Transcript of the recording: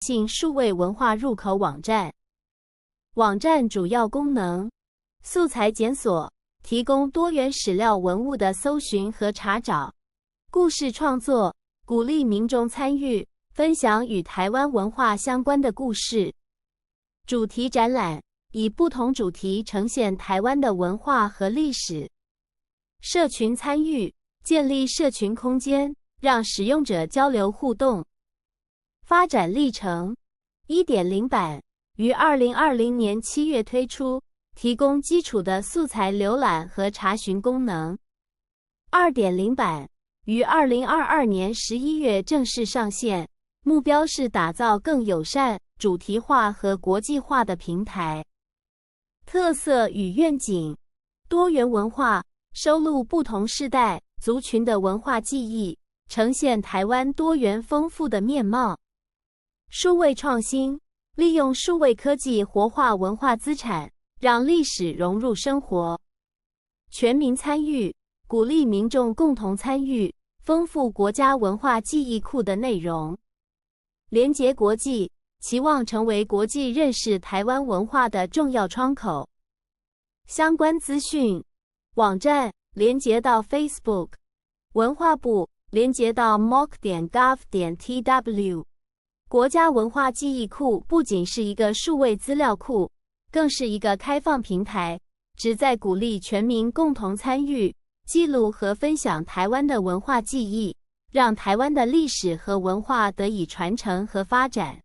性数位文化入口网站。网站主要功能：素材检索，提供多元史料文物的搜寻和查找；故事创作，鼓励民众参与，分享与台湾文化相关的故事；主题展览，以不同主题呈现台湾的文化和历史；社群参与，建立社群空间，让使用者交流互动。发展历程 1.0 版于2020年7月推出，提供基础的素材浏览和查询功能。2.0 版于2022年11月正式上线，目标是打造更友善、主题化和国际化的平台。特色与愿景：多元文化，收录不同世代、族群的文化记忆，呈现台湾多元丰富的面貌。数位创新，利用数位科技活化文化资产，让历史融入生活。全民参与，鼓励民众共同参与，丰富国家文化记忆库的内容。连结国际，期望成为国际认识台湾文化的重要窗口。相关资讯：网站连结到 Facebook， 文化部连结到 moc.gov.tw。国家文化记忆库不仅是一个数位资料库，更是一个开放平台，旨在鼓励全民共同参与、记录和分享台湾的文化记忆，让台湾的历史和文化得以传承和发展。